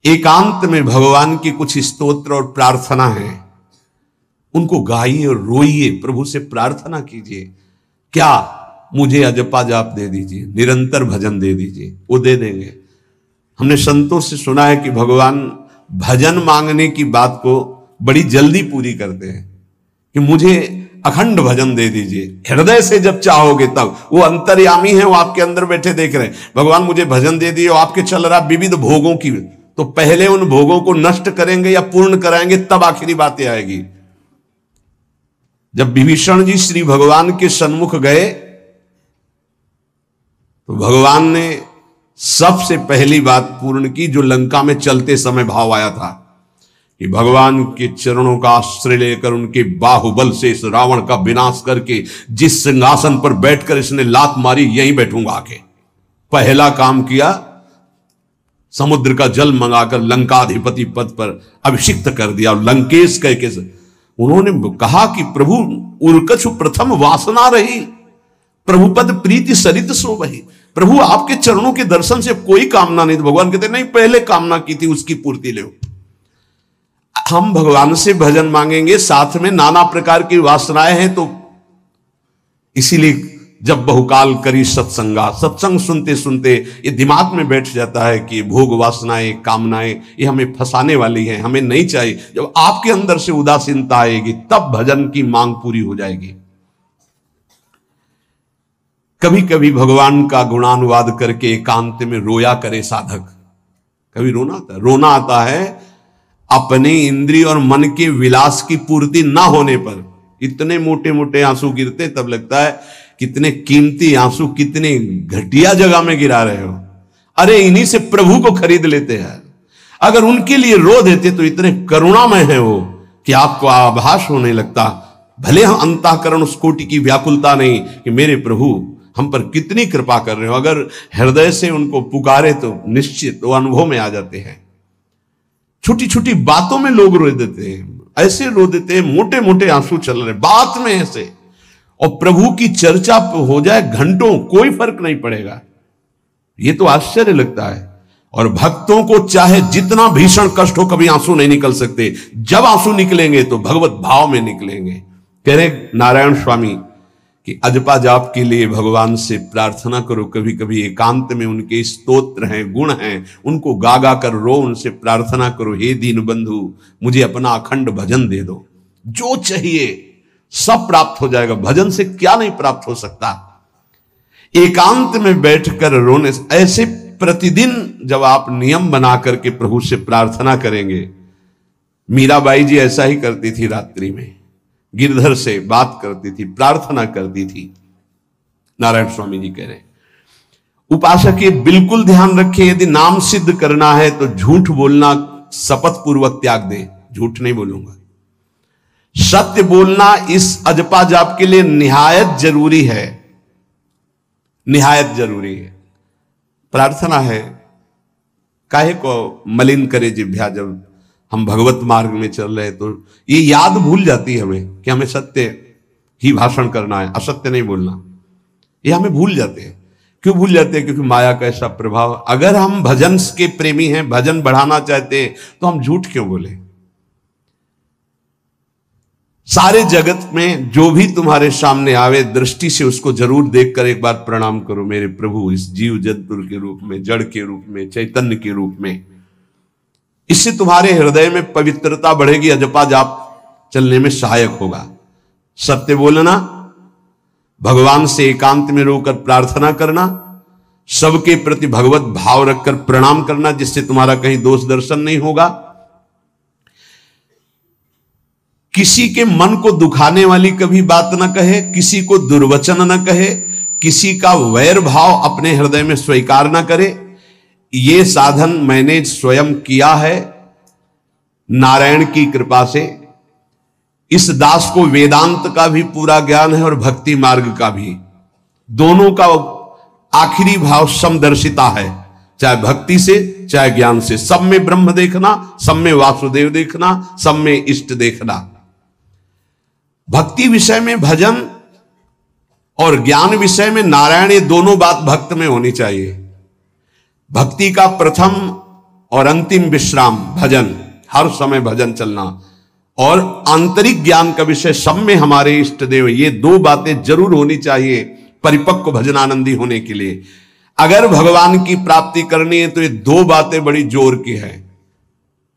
एकांत में भगवान की कुछ स्तोत्र और प्रार्थना है, उनको गाइए और रोइए, प्रभु से प्रार्थना कीजिए। क्या मुझे अजपा जाप दे दीजिए, निरंतर भजन दे दीजिए, वो दे देंगे। हमने संतों से सुना है कि भगवान भजन मांगने की बात को बड़ी जल्दी पूरी करते हैं कि मुझे अखंड भजन दे दीजिए। हृदय से जब चाहोगे तब, वो अंतर्यामी है, वो आपके अंदर बैठे देख रहे हैं। भगवान मुझे भजन दे दिए, आपके चल रहा विविध भोगों की, तो पहले उन भोगों को नष्ट करेंगे या पूर्ण कराएंगे, तब आखिरी बातें आएगी। जब विभीषण जी श्री भगवान के सन्मुख गए तो भगवान ने सबसे पहली बात पूर्ण की, जो लंका में चलते समय भाव आया था कि भगवान के चरणों का आश्रय लेकर उनके बाहुबल से इस रावण का विनाश करके जिस सिंहासन पर बैठकर इसने लात मारी, यहीं बैठूंगा आके। पहला काम किया, समुद्र का जल मंगाकर लंकाधिपति पद पर अभिषिक्त कर दिया। लंकेश कह के उन्होंने कहा कि प्रभु उर्कछु प्रथम वासना रही, प्रभु पद प्रीति सरित सो वही। प्रभु आपके चरणों के दर्शन से कोई कामना नहीं। भगवान कहते नहीं, पहले कामना की थी उसकी पूर्ति ले। हम भगवान से भजन मांगेंगे, साथ में नाना प्रकार की वासनाएं हैं, तो इसीलिए जब बहुकाल करी सत्संगा, सत्संग सुनते सुनते ये दिमाग में बैठ जाता है कि भोग वासनाएं कामनाएं ये हमें फंसाने वाली हैं, हमें नहीं चाहिए। जब आपके अंदर से उदासीनता आएगी तब भजन की मांग पूरी हो जाएगी। कभी कभी भगवान का गुणानुवाद करके एकांत में रोया करे साधक। कभी रोना आता है अपने इंद्रिय और मन के विलास की पूर्ति ना होने पर। इतने मोटे मोटे आंसू गिरते, तब लगता है कितने कीमती आंसू कितने घटिया जगह में गिरा रहे हो। अरे इन्हीं से प्रभु को खरीद लेते हैं। अगर उनके लिए रो देते तो इतने करुणामय है वो कि आपको आभास होने लगता, भले हम अंतःकरण उस कोटि की व्याकुलता नहीं कि मेरे प्रभु हम पर कितनी कृपा कर रहे हो। अगर हृदय से उनको पुकारे तो निश्चित वो अनुभव में आ जाते हैं। छोटी छोटी बातों में लोग रो देते हैं, ऐसे रो देते हैं, मोटे मोटे आंसू चल रहे बात में ऐसे, और प्रभु की चर्चा हो जाए घंटों, कोई फर्क नहीं पड़ेगा। ये तो आश्चर्य लगता है। और भक्तों को चाहे जितना भीषण कष्ट हो, कभी आंसू नहीं निकल सकते। जब आंसू निकलेंगे तो भगवत भाव में निकलेंगे। कह रहे नारायण स्वामी कि अजपा जाप के लिए भगवान से प्रार्थना करो। कभी कभी एकांत में उनके स्तोत्र हैं, गुण हैं, उनको गा गा कर रो, उनसे प्रार्थना करो, हे दीन बंधु मुझे अपना अखंड भजन दे दो। जो चाहिए सब प्राप्त हो जाएगा। भजन से क्या नहीं प्राप्त हो सकता। एकांत में बैठकर रोने से, ऐसे प्रतिदिन जब आप नियम बना करके प्रभु से प्रार्थना करेंगे। मीराबाई जी ऐसा ही करती थी, रात्रि में गिरधर से बात करती थी, प्रार्थना करती थी। नारायण स्वामी जी कह रहे हैं उपासक ये बिल्कुल ध्यान रखें, यदि नाम सिद्ध करना है तो झूठ बोलना शपथ पूर्वक त्याग दे। झूठ नहीं बोलूंगा, सत्य बोलना इस अजपा जाप के लिए निहायत जरूरी है, निहायत जरूरी है। प्रार्थना है, काहे को मलिन करे जिह्वा। जब हम भगवत मार्ग में चल रहे तो ये याद भूल जाती है हमें कि हमें सत्य ही भाषण करना है, असत्य नहीं बोलना। ये हमें भूल जाते हैं। क्यों भूल जाते हैं? क्योंकि माया का ऐसा प्रभाव। अगर हम भजन के प्रेमी हैं, भजन बढ़ाना चाहते हैं, तो हम झूठ क्यों बोले? सारे जगत में जो भी तुम्हारे सामने आवे, दृष्टि से उसको जरूर देखकर एक बार प्रणाम करो। मेरे प्रभु इस जीव जंतु के रूप में, जड़ के रूप में, चैतन्य के रूप में। इससे तुम्हारे हृदय में पवित्रता बढ़ेगी, अजपा जाप चलने में सहायक होगा। सत्य बोलना, भगवान से एकांत में रोकर प्रार्थना करना, सबके प्रति भगवत भाव रखकर प्रणाम करना, जिससे तुम्हारा कहीं दोष दर्शन नहीं होगा। किसी के मन को दुखाने वाली कभी बात न कहे, किसी को दुर्वचन न कहे, किसी का वैर भाव अपने हृदय में स्वीकार न करे। ये साधन मैंने स्वयं किया है नारायण की कृपा से। इस दास को वेदांत का भी पूरा ज्ञान है और भक्ति मार्ग का भी। दोनों का आखिरी भाव समदर्शिता है, चाहे भक्ति से चाहे ज्ञान से। सब में ब्रह्म देखना, सब में वासुदेव देखना, सब में इष्ट देखना। भक्ति विषय में भजन और ज्ञान विषय में नारायण, ये दोनों बात भक्त में होनी चाहिए। भक्ति का प्रथम और अंतिम विश्राम भजन, हर समय भजन चलना, और आंतरिक ज्ञान का विषय सब में हमारे इष्ट देव। ये दो बातें जरूर होनी चाहिए परिपक्व भजनानंदी होने के लिए। अगर भगवान की प्राप्ति करनी है तो ये दो बातें बड़ी जोर की है,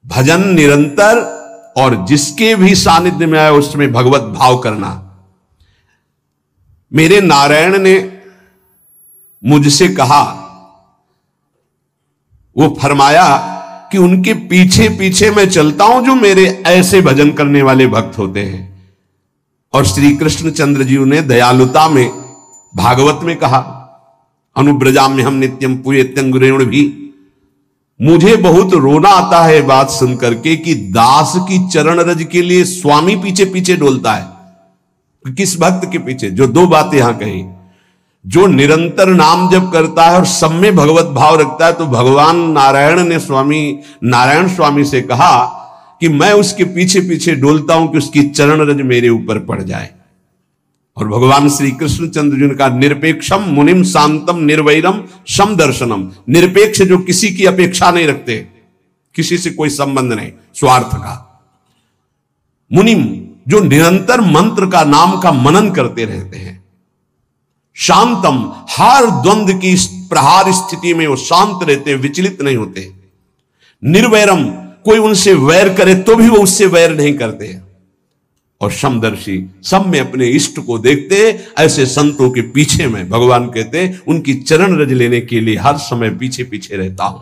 भजन निरंतर और जिसके भी सानिध्य में आए उसमें भगवत भाव करना। मेरे नारायण ने मुझसे कहा, वो फरमाया कि उनके पीछे पीछे मैं चलता हूं जो मेरे ऐसे भजन करने वाले भक्त होते हैं। और श्री कृष्ण चंद्र जी ने दयालुता में भागवत में कहा, अनुब्रजाम्य हम नित्यम पूयत्यंगुरेण भी। मुझे बहुत रोना आता है बात सुनकर के कि दास की चरण रज के लिए स्वामी पीछे पीछे डोलता है। किस भक्त के पीछे? जो दो बातें यहां कही, जो निरंतर नाम जप करता है और सब में भगवत भाव रखता है, तो भगवान नारायण ने नारायण स्वामी से कहा कि मैं उसके पीछे पीछे डोलता हूं कि उसकी चरण रज मेरे ऊपर पड़ जाए। और भगवान श्री कृष्ण चंद्र जी ने कहा, निरपेक्षम मुनिम शांतम निर्वैरम सम दर्शनम। निरपेक्ष जो किसी की अपेक्षा नहीं रखते, किसी से कोई संबंध नहीं स्वार्थ का। मुनिम जो निरंतर मंत्र का नाम का मनन करते रहते हैं। शांतम हर द्वंद्व की प्रहार स्थिति में वो शांत रहते, विचलित नहीं होते। निर्वैरम कोई उनसे वैर करे तो भी वो उससे वैर नहीं करते। और समदर्शी सब में अपने इष्ट को देखते। ऐसे संतों के पीछे में भगवान कहते उनकी चरण रज लेने के लिए हर समय पीछे पीछे रहता हूं।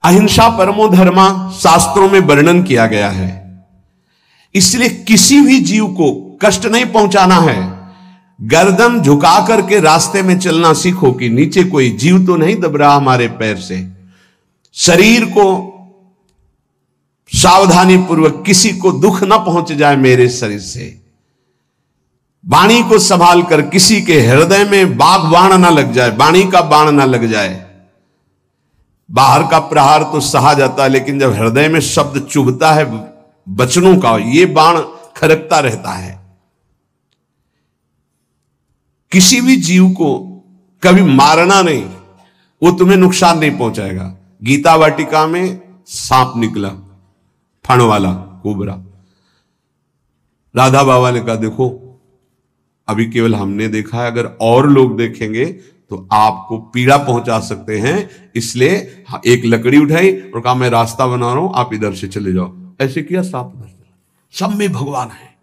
अहिंसा परमो धर्मा शास्त्रों में वर्णन किया गया है, इसलिए किसी भी जीव को कष्ट नहीं पहुंचाना है। गर्दन झुका करके रास्ते में चलना सीखो कि नीचे कोई जीव तो नहीं दब रहा हमारे पैर से। शरीर को सावधानी पूर्वक, किसी को दुख ना पहुंच जाए मेरे शरीर से। वाणी को संभाल कर, किसी के हृदय में बाघ बाण ना लग जाए, वाणी का बाण ना लग जाए। बाहर का प्रहार तो सहा जाता है, लेकिन जब हृदय में शब्द चुभता है वचनों का, ये बाण खरकता रहता है। किसी भी जीव को कभी मारना नहीं, वो तुम्हें नुकसान नहीं पहुंचाएगा। गीता वाटिका में सांप निकला, फण वाला कोबरा। राधा बाबा ने कहा, देखो अभी केवल हमने देखा है, अगर और लोग देखेंगे तो आपको पीड़ा पहुंचा सकते हैं, इसलिए एक लकड़ी उठाई और कहा मैं रास्ता बना रहा हूं, आप इधर से चले जाओ। ऐसे किया, सांप उधर चला। सब में भगवान है।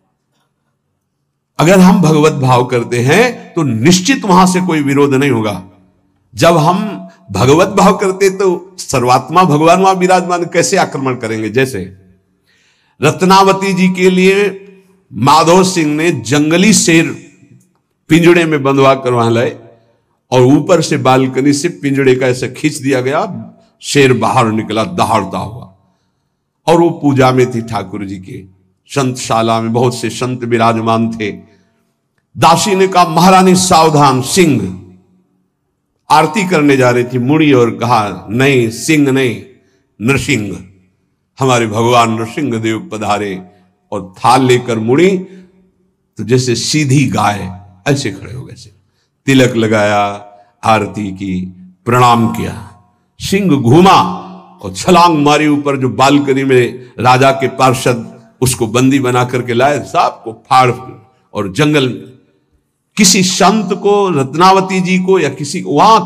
अगर हम भगवत भाव करते हैं तो निश्चित वहां से कोई विरोध नहीं होगा। जब हम भगवत भाव करते तो सर्वात्मा भगवान वहां विराजमान, कैसे आक्रमण करेंगे? जैसे रत्नावती जी के लिए माधव सिंह ने जंगली शेर पिंजड़े में बंधवा कर वहां लाए और ऊपर से बालकनी से पिंजड़े का ऐसे खींच दिया गया, शेर बाहर निकला दहाड़ता हुआ। और वो पूजा में थी ठाकुर जी के, संतशाला में बहुत से संत विराजमान थे। दासी ने कहा, महारानी सावधान, सिंह। आरती करने जा रही थी, मुड़ी और कहा, नहीं सिंह नहीं, नृसिंह, हमारे भगवान नृसिंह देव पधारे। और थाल लेकर मुड़ी तो जैसे सीधी गाय ऐसे खड़े हो गए। तिलक लगाया, आरती की, प्रणाम किया। सिंह घूमा और छलांग मारी ऊपर, जो बालकनी में राजा के पार्षद उसको बंदी बना करके लाए, सबको फाड़ और जंगल में। किसी संत को, रत्नावती जी को या किसी को वहां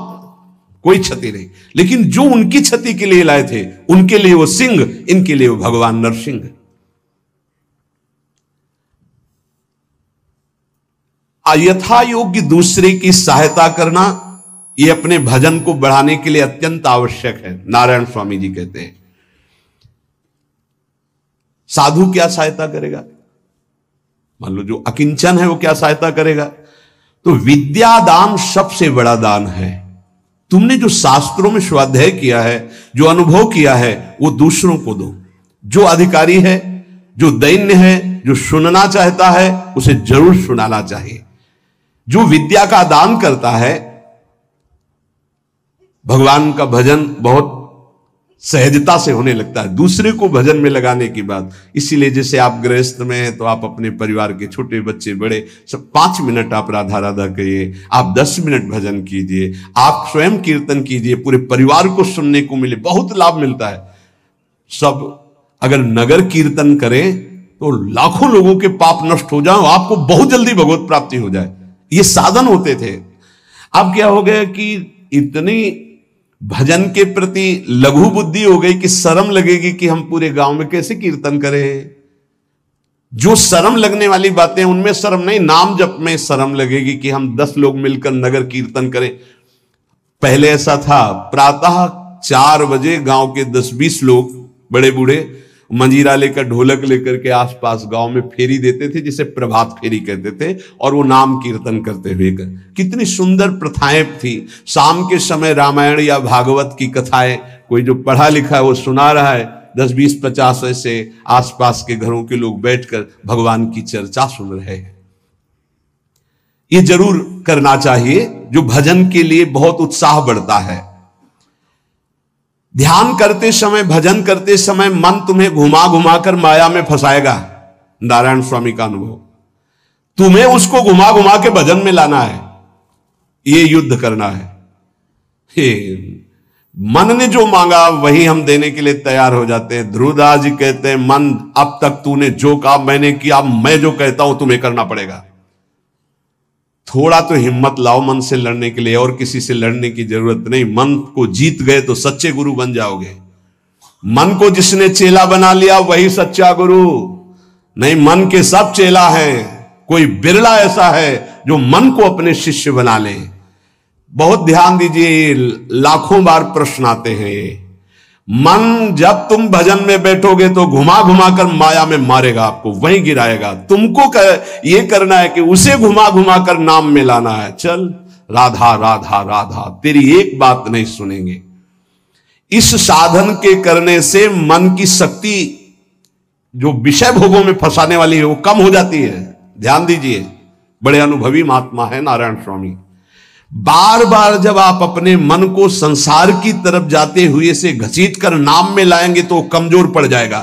कोई क्षति नहीं, लेकिन जो उनकी क्षति के लिए लाए थे उनके लिए वो सिंह, इनके लिए वो भगवान नरसिंह। यथा योग्य दूसरे की सहायता करना, यह अपने भजन को बढ़ाने के लिए अत्यंत आवश्यक है। नारायण स्वामी जी कहते हैं, साधु क्या सहायता करेगा? मान लो जो अकिंचन है वो क्या सहायता करेगा? तो विद्या दान सबसे बड़ा दान है। तुमने जो शास्त्रों में स्वाध्याय किया है, जो अनुभव किया है, वो दूसरों को दो। जो अधिकारी है, जो दैन्य है, जो सुनना चाहता है, उसे जरूर सुनाना चाहिए। जो विद्या का दान करता है, भगवान का भजन बहुत सहजता से होने लगता है दूसरे को भजन में लगाने की बात। इसीलिए जैसे आप गृहस्थ में हैं तो आप अपने परिवार के छोटे बच्चे बड़े सब 5 मिनट आप राधा राधा कहिए, आप 10 मिनट भजन कीजिए, आप स्वयं कीर्तन कीजिए, पूरे परिवार को सुनने को मिले, बहुत लाभ मिलता है। सब अगर नगर कीर्तन करें तो लाखों लोगों के पाप नष्ट हो जाए, आपको बहुत जल्दी भगवत प्राप्ति हो जाए। ये साधन होते थे। अब क्या हो गया कि इतनी भजन के प्रति लघु बुद्धि हो गई कि शर्म लगेगी कि हम पूरे गांव में कैसे कीर्तन करें। जो शर्म लगने वाली बातें उनमें शर्म नहीं, नाम जप में शर्म लगेगी कि हम 10 लोग मिलकर नगर कीर्तन करें। पहले ऐसा था, प्रातः 4 बजे गांव के 10-20 लोग बड़े बूढ़े मंजीरा लेकर ढोलक लेकर के आसपास गांव में फेरी देते थे, जिसे प्रभात फेरी कहते थे, और वो नाम कीर्तन करते हुए कितनी सुंदर प्रथाएं थी। शाम के समय रामायण या भागवत की कथाएं, कोई जो पढ़ा लिखा है वो सुना रहा है, 10-20-50 ऐसे आसपास के घरों के लोग बैठकर भगवान की चर्चा सुन रहे हैं। ये जरूर करना चाहिए, जो भजन के लिए बहुत उत्साह बढ़ता है। ध्यान करते समय, भजन करते समय मन तुम्हें घुमा घुमा कर माया में फंसाएगा। नारायण स्वामी का अनुभव, तुम्हें उसको घुमा घुमा के भजन में लाना है, ये युद्ध करना है। मन ने जो मांगा वही हम देने के लिए तैयार हो जाते हैं। ध्रुवदास जी कहते हैं, मन अब तक तूने जो कहा मैंने किया, मैं जो कहता हूं तुम्हें करना पड़ेगा। थोड़ा तो हिम्मत लाओ मन से लड़ने के लिए, और किसी से लड़ने की जरूरत नहीं। मन को जीत गए तो सच्चे गुरु बन जाओगे। मन को जिसने चेला बना लिया वही सच्चा गुरु नहीं। मन के सब चेला हैं, कोई बिरला ऐसा है जो मन को अपने शिष्य बना ले। बहुत ध्यान दीजिए, लाखों बार प्रश्न आते हैं ये। मन जब तुम भजन में बैठोगे तो घुमा घुमा कर माया में मारेगा, आपको वहीं गिराएगा। तुमको ये करना है कि उसे घुमा घुमा कर नाम में लाना है। चल राधा राधा राधा, तेरी एक बात नहीं सुनेंगे। इस साधन के करने से मन की शक्ति जो विषय भोगों में फंसाने वाली है वो कम हो जाती है। ध्यान दीजिए, बड़े अनुभवी महात्मा है नारायण स्वामी। बार बार जब आप अपने मन को संसार की तरफ जाते हुए से घसीट कर नाम में लाएंगे तो कमजोर पड़ जाएगा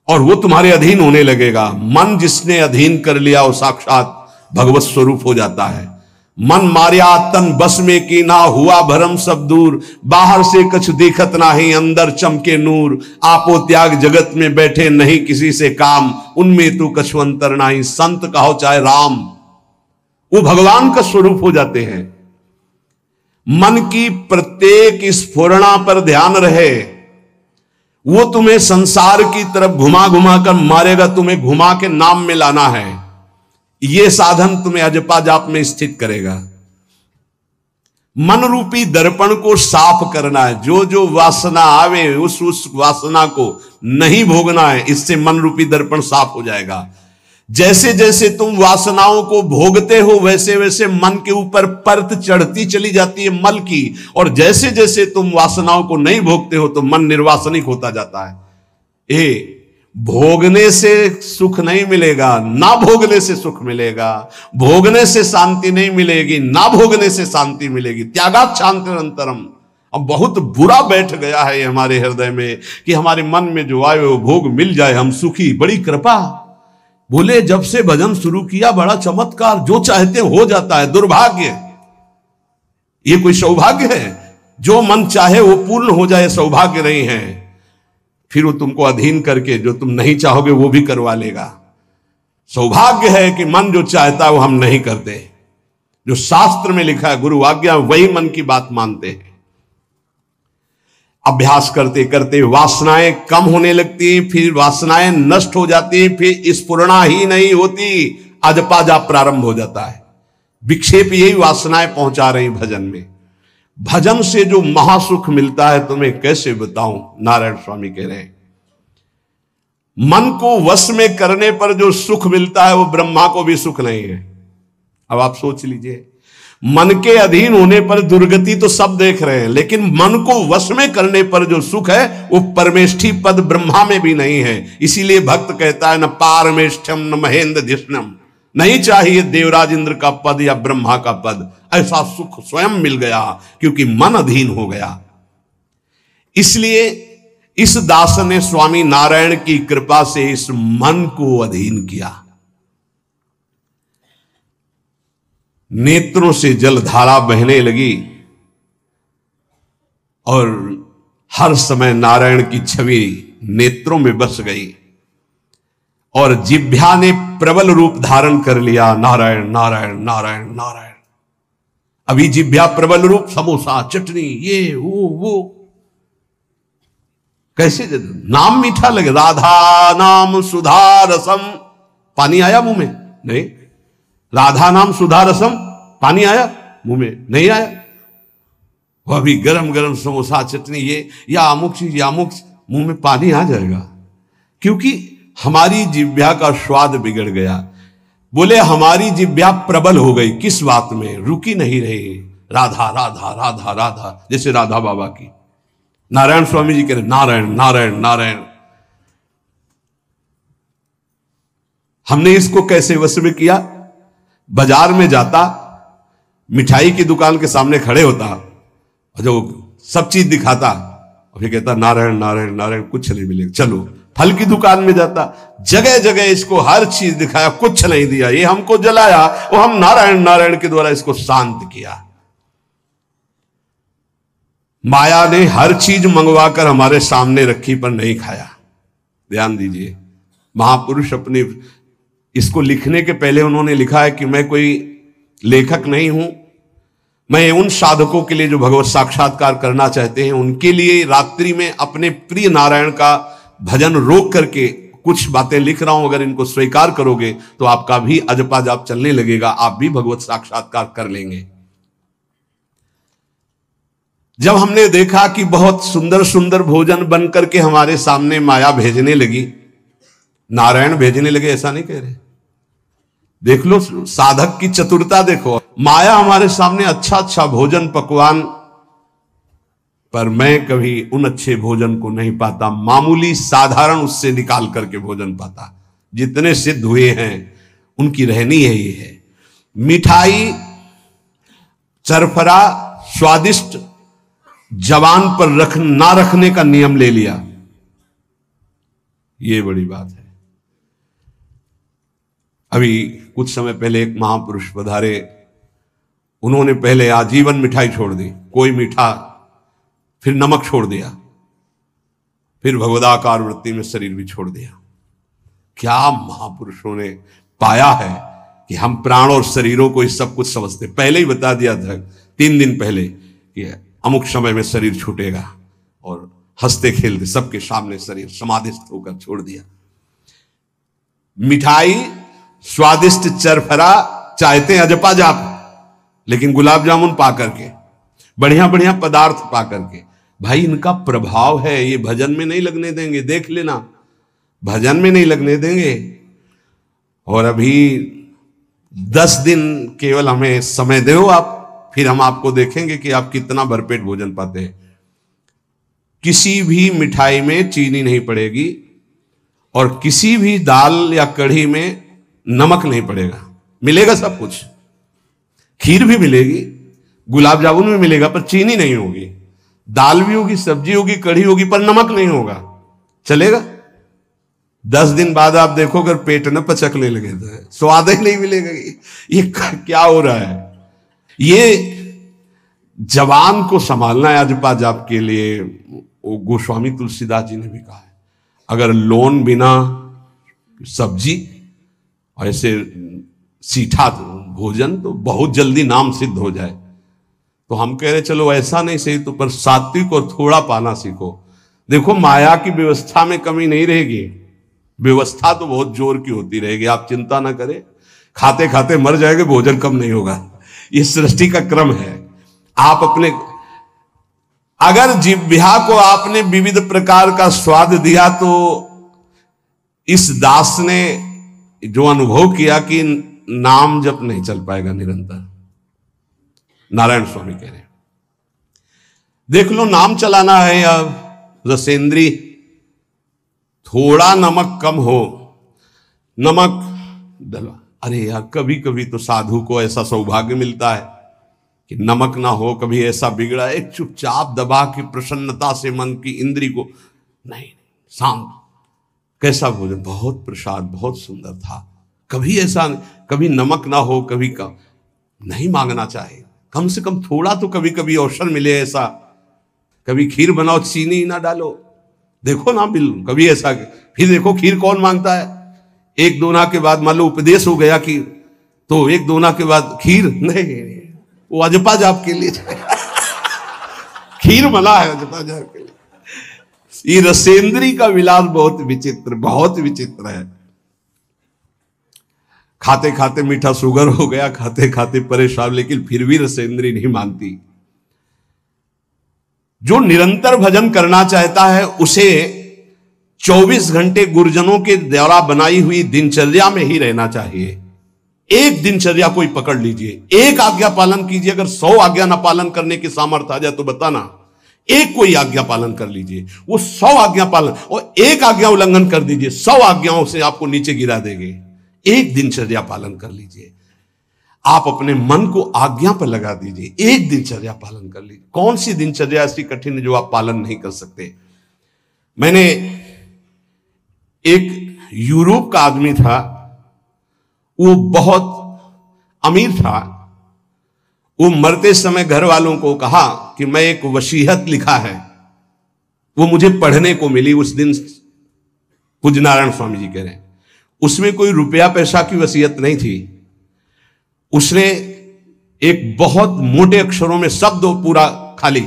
और वो तुम्हारे अधीन होने लगेगा। मन जिसने अधीन कर लिया वो साक्षात भगवत स्वरूप हो जाता है। मन मारिया तन बस में की ना, हुआ भरम सब दूर, बाहर से कछ देखत नाही, अंदर चमके नूर। आपो त्याग जगत में बैठे नहीं किसी से काम, उनमें तू कछु अंतर नाही, संत कहो चाहे राम। वो भगवान का स्वरूप हो जाते हैं। मन की प्रत्येक स्फुरणा पर ध्यान रहे, वो तुम्हें संसार की तरफ घुमा घुमा कर मारेगा, तुम्हें घुमा के नाम में लाना है। ये साधन तुम्हें अजपा जाप में स्थित करेगा। मन रूपी दर्पण को साफ करना है। जो जो वासना आवे उस वासना को नहीं भोगना है, इससे मन रूपी दर्पण साफ हो जाएगा। जैसे जैसे तुम वासनाओं को भोगते हो वैसे वैसे मन के ऊपर परत चढ़ती चली जाती है मल की, और जैसे जैसे तुम वासनाओं को नहीं भोगते हो तो मन निर्वासनिक होता जाता है। भोगने से सुख नहीं मिलेगा, ना भोगने से सुख मिलेगा। भोगने से शांति नहीं मिलेगी, ना भोगने से शांति मिलेगी। त्यागात् शांतिरंतरम। अब बहुत बुरा बैठ गया है हमारे हृदय में कि हमारे मन में जो आए वो भोग मिल जाए, हम सुखी। बड़ी कृपा, बोले जब से भजन शुरू किया बड़ा चमत्कार, जो चाहते हो जाता है। दुर्भाग्य, ये कोई सौभाग्य है? जो मन चाहे वो पूर्ण हो जाए, सौभाग्य नहीं है। फिर वो तुमको अधीन करके जो तुम नहीं चाहोगे वो भी करवा लेगा। सौभाग्य है कि मन जो चाहता है वो हम नहीं करते। जो शास्त्र में लिखा है, गुरु आज्ञा, वही मन की बात मानते हैं। अभ्यास करते करते वासनाएं कम होने लगती, फिर वासनाएं नष्ट हो जाती, फिर स्फुरणा ही नहीं होती, अजपा जाप प्रारंभ हो जाता है। विक्षेप यही वासनाएं पहुंचा रही भजन में। भजन से जो महासुख मिलता है तुम्हें कैसे बताऊं, नारायण स्वामी कह रहे हैं। मन को वश में करने पर जो सुख मिलता है वो ब्रह्मा को भी सुख नहीं है। अब आप सोच लीजिए, मन के अधीन होने पर दुर्गति तो सब देख रहे हैं, लेकिन मन को वश में करने पर जो सुख है वो परमेष्ठी पद ब्रह्मा में भी नहीं है। इसीलिए भक्त कहता है, न पारमेष्ठम न महेंद्र धिष्णम, नहीं चाहिए देवराज इंद्र का पद या ब्रह्मा का पद। ऐसा सुख स्वयं मिल गया क्योंकि मन अधीन हो गया। इसलिए इस दास ने स्वामी नारायण की कृपा से इस मन को अधीन किया। नेत्रों से जलधारा बहने लगी और हर समय नारायण की छवि नेत्रों में बस गई और जिह्वा ने प्रबल रूप धारण कर लिया। नारायण नारायण नारायण नारायण। अभी जिह्वा प्रबल रूप, समोसा चटनी ये वो कैसे नाम मीठा लगे। राधा नाम सुधा रसम, पानी आया मुंह में? नहीं। राधा नाम सुधा रसम, पानी आया मुंह में? नहीं आया। वह भी गरम गरम समोसा चटनी ये या अमुक चीज या अमुक, मुंह में पानी आ जाएगा, क्योंकि हमारी जिह्वा का स्वाद बिगड़ गया। बोले हमारी जिह्वा प्रबल हो गई। किस बात में? रुकी नहीं रही। राधा राधा राधा राधा, जैसे राधा बाबा की। नारायण स्वामी जी कह रहे नारायण नारायण नारायण। हमने इसको कैसे वश में किया? बाजार में जाता, मिठाई की दुकान के सामने खड़े होता, जो सब चीज दिखाता और फिर कहता नारायण नारायण नारायण, कुछ नहीं मिलेगा। चलो फल की दुकान में जाता, जगह जगह इसको हर चीज दिखाया, कुछ नहीं दिया। ये हमको जलाया और हम नारायण नारायण के द्वारा इसको शांत किया। माया ने हर चीज मंगवाकर हमारे सामने रखी पर नहीं खाया। ध्यान दीजिए, महापुरुष अपने इसको लिखने के पहले उन्होंने लिखा है कि मैं कोई लेखक नहीं हूं, मैं उन साधकों के लिए जो भगवत साक्षात्कार करना चाहते हैं उनके लिए रात्रि में अपने प्रिय नारायण का भजन रोक करके कुछ बातें लिख रहा हूं। अगर इनको स्वीकार करोगे तो आपका भी अजपा जाप चलने लगेगा, आप भी भगवत साक्षात्कार कर लेंगे। जब हमने देखा कि बहुत सुंदर सुंदर भोजन बन करके हमारे सामने माया भेजने लगी, नारायण भेजने लगे, ऐसा नहीं कह रहे, देख लो साधक की चतुरता देखो। माया हमारे सामने अच्छा अच्छा भोजन पकवान, पर मैं कभी उन अच्छे भोजन को नहीं पाता, मामूली साधारण उससे निकाल करके भोजन पाता। जितने सिद्ध हुए हैं उनकी रहनी यही है। मिठाई चरफरा स्वादिष्ट जवान पर ना रखने का नियम ले लिया, ये बड़ी बात है। अभी कुछ समय पहले एक महापुरुष पधारे, उन्होंने पहले आजीवन मिठाई छोड़ दी, कोई मीठा, फिर नमक छोड़ दिया, फिर भगवदाकार वृत्ति में शरीर भी छोड़ दिया। क्या महापुरुषों ने पाया है कि हम प्राण और शरीरों को इस सब कुछ समझते। पहले ही बता दिया था 3 दिन पहले कि अमुक समय में शरीर छूटेगा, और हंसते खेलते सबके सामने शरीर समाधिस्थ होकर छोड़ दिया। मिठाई स्वादिष्ट चरफरा चाहते अजपा जाप, लेकिन गुलाब जामुन पा करके, बढ़िया बढ़िया पदार्थ पा करके, भाई इनका प्रभाव है, ये भजन में नहीं लगने देंगे। देख लेना, भजन में नहीं लगने देंगे। और अभी 10 दिन केवल हमें समय दो आप, फिर हम आपको देखेंगे कि आप कितना भरपेट भोजन पाते हैं। किसी भी मिठाई में चीनी नहीं पड़ेगी और किसी भी दाल या कढ़ी में नमक नहीं पड़ेगा। मिलेगा सब कुछ, खीर भी मिलेगी, गुलाब जामुन भी मिलेगा, पर चीनी नहीं होगी। दाल भी होगी, सब्जी होगी, कढ़ी होगी, पर नमक नहीं होगा। चलेगा? 10 दिन बाद आप देखो अगर पेट न पचकने लगे तो स्वाद ही नहीं मिलेगा। ये क्या हो रहा है? ये जवान को संभालना है अजपा जाप के लिए। वो गोस्वामी तुलसीदास जी ने भी कहा है, अगर लोन बिना सब्जी और ऐसे सीठा भोजन तो बहुत जल्दी नाम सिद्ध हो जाए। तो हम कह रहे चलो ऐसा नहीं सही, तो पर सात्विक और थोड़ा पाना सीखो। देखो माया की व्यवस्था में कमी नहीं रहेगी, व्यवस्था तो बहुत जोर की होती रहेगी, आप चिंता ना करें। खाते खाते मर जाएंगे, भोजन कम नहीं होगा, ये सृष्टि का क्रम है। आप अपने अगर जिह्वा को आपने विविध प्रकार का स्वाद दिया, तो इस दास ने जो अनुभव किया कि नाम जप नहीं चल पाएगा निरंतर। नारायण स्वामी कह रहे हैं, देख लो नाम चलाना है या रसेंद्री, थोड़ा नमक कम हो, नमक डलवा। अरे यार, कभी कभी तो साधु को ऐसा सौभाग्य मिलता है कि नमक ना हो, कभी ऐसा बिगड़ा, एक चुपचाप दबा के प्रसन्नता से मन की इंद्री को, नहीं, शांत। कैसा भोजन, बहुत प्रसाद, बहुत सुंदर था। कभी ऐसा, कभी नमक ना हो, कभी का नहीं मांगना चाहिए, कम से कम थोड़ा तो कभी कभी अवसर मिले ऐसा। कभी खीर बनाओ, चीनी ना डालो, देखो ना बिल, कभी ऐसा। फिर देखो खीर कौन मांगता है, एक दोना के बाद मान लो उपदेश हो गया कि तो एक दोना के बाद खीर नहीं, वो अजपा जाप के लिए खीर बना है अजपा जाप के लिए। ये रसेंद्री का विलास बहुत विचित्र, बहुत विचित्र है। खाते खाते मीठा शुगर हो गया, खाते खाते परेशान, लेकिन फिर भी रसेंद्री नहीं मानती। जो निरंतर भजन करना चाहता है उसे 24 घंटे गुरुजनों के द्वारा बनाई हुई दिनचर्या में ही रहना चाहिए। एक दिनचर्या कोई पकड़ लीजिए, एक आज्ञा पालन कीजिए। अगर 100 आज्ञा ना पालन करने की सामर्थ्य आ जाए तो बताना, एक कोई आज्ञा पालन कर लीजिए। वो 100 आज्ञा पालन, और एक आज्ञा उल्लंघन कर दीजिए, 100 आज्ञाओं से आपको नीचे गिरा देंगे। एक दिनचर्या पालन कर लीजिए, आप अपने मन को आज्ञा पर लगा दीजिए, एक दिनचर्या पालन कर लीजिए। कौन सी दिनचर्या ऐसी कठिन है जो आप पालन नहीं कर सकते? मैंने एक यूरोप का आदमी था, वो बहुत अमीर था। वो मरते समय घर वालों को कहा कि मैं एक वसीयत लिखा है, वो मुझे पढ़ने को मिली उस दिन। पूज्य नारायण स्वामी जी कह रहे हैं उसमें कोई रुपया पैसा की वसीयत नहीं थी। उसने एक बहुत मोटे अक्षरों में शब्द पूरा खाली,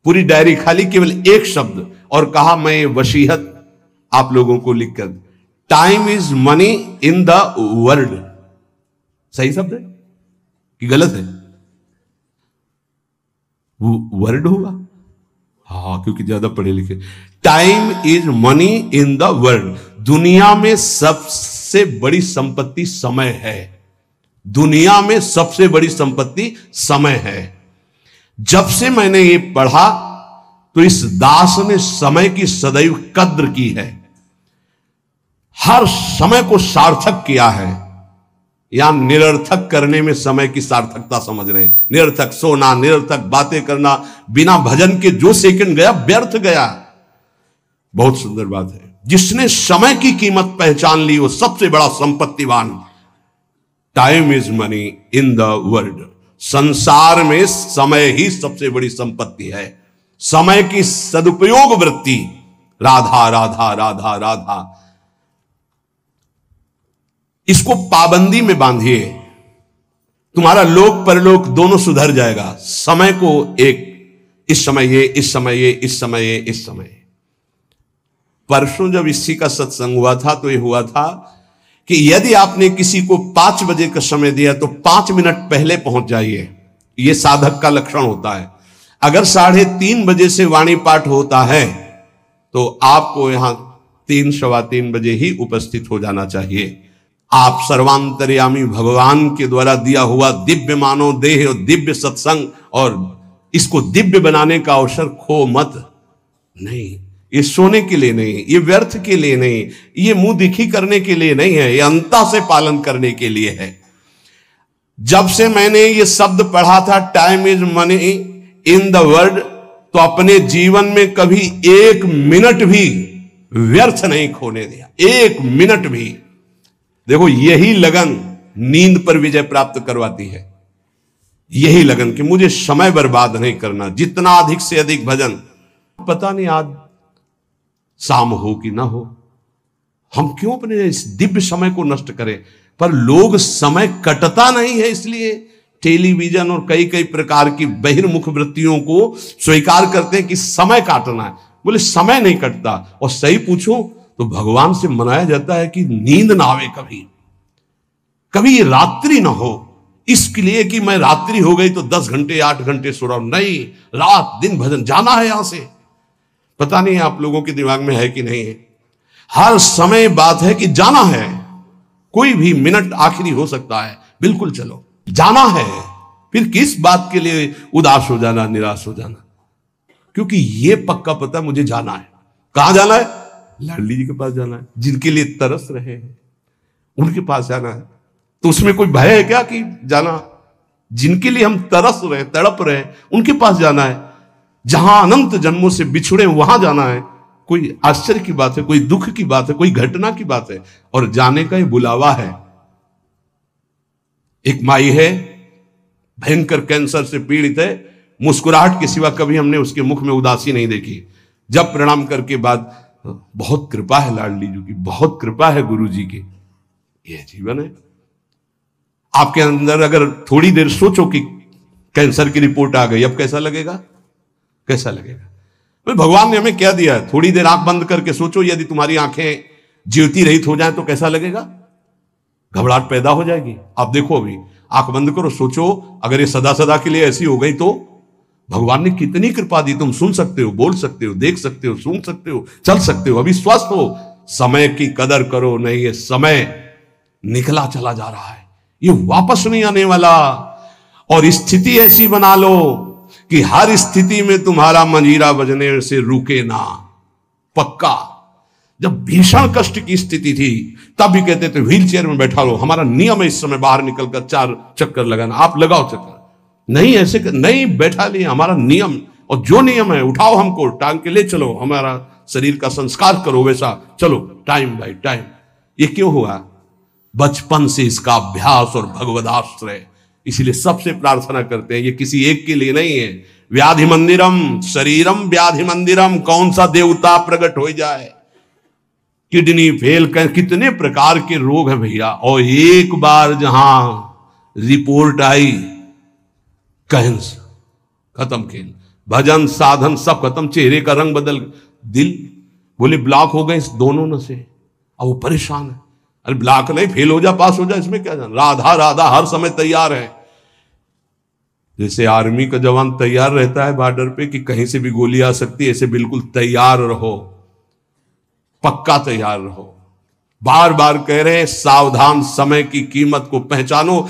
पूरी डायरी खाली, केवल एक शब्द, और कहा मैं ये वसीयत आप लोगों को लिखकर, time is money in the world. सही शब्द है कि गलत है? वर्ड होगा, हाँ, क्योंकि ज्यादा पढ़े लिखे। Time is money in the world. दुनिया में सबसे बड़ी संपत्ति समय है। दुनिया में सबसे बड़ी संपत्ति समय है। जब से मैंने ये पढ़ा तो इस दास ने समय की सदैव कद्र की है, हर समय को सार्थक किया है। या निरर्थक करने में समय की सार्थकता समझ रहे हैं। निरर्थक सोना, निरर्थक बातें करना, बिना भजन के जो सेकंड गया व्यर्थ गया। बहुत सुंदर बात है। जिसने समय की कीमत पहचान ली वो सबसे बड़ा संपत्तिवान। Time is money in the world. संसार में समय ही सबसे बड़ी संपत्ति है। समय की सदुपयोग वृत्ति, राधा राधा राधा राधा, इसको पाबंदी में बांधिए, तुम्हारा लोक परलोक दोनों सुधर जाएगा। समय को एक, इस समय ये, इस समय ये, इस समय ये, इस समय। परसों जब इसी का सत्संग हुआ था तो ये हुआ था कि यदि आपने किसी को 5 बजे का समय दिया तो 5 मिनट पहले पहुंच जाइए। यह साधक का लक्षण होता है। अगर 3:30 बजे से वाणी पाठ होता है तो आपको यहां 3, सवा 3 बजे ही उपस्थित हो जाना चाहिए। आप सर्वांतर्यामी भगवान के द्वारा दिया हुआ दिव्य मानव देह और दिव्य सत्संग, और इसको दिव्य बनाने का अवसर खो मत। नहीं, ये सोने के लिए नहीं, ये व्यर्थ के लिए नहीं, ये मुंह दिखी करने के लिए नहीं है, ये अंता से पालन करने के लिए है। जब से मैंने ये शब्द पढ़ा था, time is money in the world, तो अपने जीवन में कभी 1 मिनट भी व्यर्थ नहीं खोने दिया। 1 मिनट भी। देखो, यही लगन नींद पर विजय प्राप्त करवाती है। यही लगन कि मुझे समय बर्बाद नहीं करना, जितना अधिक से अधिक भजन। पता नहीं आज शाम हो कि ना हो, हम क्यों अपने इस दिव्य समय को नष्ट करें? पर लोग समय कटता नहीं है इसलिए टेलीविजन और कई कई प्रकार की बहिर्मुख वृत्तियों को स्वीकार करते हैं कि समय काटना है। बोले समय नहीं कटता। और सही पूछो तो भगवान से मनाया जाता है कि नींद ना आवे, कभी ये रात्रि ना हो, इसके लिए कि मैं रात्रि हो गई तो 10 घंटे 8 घंटे सो रहा हूं। नहीं, रात दिन भजन, जाना है यहां से। पता नहीं आप लोगों के दिमाग में है कि नहीं है। हर समय बात है कि जाना है। कोई भी मिनट आखिरी हो सकता है, बिल्कुल चलो, जाना है। फिर किस बात के लिए उदास हो जाना, निराश हो जाना? क्योंकि यह पक्का पता मुझे जाना है। कहां जाना है? लाडली जी के पास जाना है, जिनके लिए तरस रहे हैं, उनके पास जाना है। तो उसमें कोई भय है क्या कि जाना? जिनके लिए हम तरस रहे, तड़प रहे, उनके पास जाना है। जहां अनंत जन्मों से बिछुड़े वहां जाना है। कोई आश्चर्य की बात है, कोई दुख की बात है, कोई घटना की बात है, और जाने का ये बुलावा है। एक माई है, भयंकर कैंसर से पीड़ित है, मुस्कुराहट के सिवा कभी हमने उसके मुख में उदासी नहीं देखी। जब प्रणाम करके बाद, बहुत कृपा है लाडली जी की, बहुत कृपा है गुरु जी की। यह जीवन है। आपके अंदर अगर थोड़ी देर सोचो कि कैंसर की रिपोर्ट आ गई, अब कैसा लगेगा? कैसा लगेगा? तो भगवान ने हमें क्या दिया है? थोड़ी देर आंख बंद करके सोचो, यदि तुम्हारी आंखें ज्योति रहित हो जाए तो कैसा लगेगा? घबराहट पैदा हो जाएगी। आप देखो, अभी आंख बंद करो, सोचो अगर ये सदा सदा के लिए ऐसी हो गई तो भगवान ने कितनी कृपा दी। तुम सुन सकते हो, बोल सकते हो, देख सकते हो, सूंघ सकते हो, चल सकते हो, अभी स्वस्थ हो। समय की कदर करो, नहीं ये समय निकला चला जा रहा है, ये वापस नहीं आने वाला। और स्थिति ऐसी बना लो कि हर स्थिति में तुम्हारा मंजीरा बजने से रुके ना। पक्का जब भीषण कष्ट की स्थिति थी तब भी कहते थे व्हील चेयर में बैठा लो, हमारा नियम है इस समय बाहर निकलकर 4 चक्कर लगाना, आप लगाओ चक्कर। नहीं ऐसे नहीं बैठा लिए, हमारा नियम, और जो नियम है उठाओ, हमको टांग के ले चलो, हमारा शरीर का संस्कार करो, वैसा चलो, टाइम बाय टाइम। ये क्यों हुआ? बचपन से इसका अभ्यास और भगवदाश्रय। इसीलिए सबसे प्रार्थना करते हैं, ये किसी एक के लिए नहीं है। व्याधि मंदिरम शरीरम व्याधि मंदिरम, कौन सा देवता प्रकट हो जाए, किडनी फेल कर, कितने प्रकार के रोग हैं भैया। और एक बार जहां रिपोर्ट आई कैंसर, खत्म खेल, भजन साधन सब खत्म, चेहरे का रंग बदल, दिल बोले ब्लॉक हो गए इस दोनों न से। अब वो परेशान है, अरे ब्लॉक नहीं, फेल हो जा, पास हो जा, इसमें क्या जाना। राधा राधा हर समय तैयार है, जैसे आर्मी का जवान तैयार रहता है बॉर्डर पे कि कहीं से भी गोली आ सकती है, ऐसे बिल्कुल तैयार रहो, पक्का तैयार रहो। बार बार कह रहे हैं सावधान, समय की कीमत को पहचानो।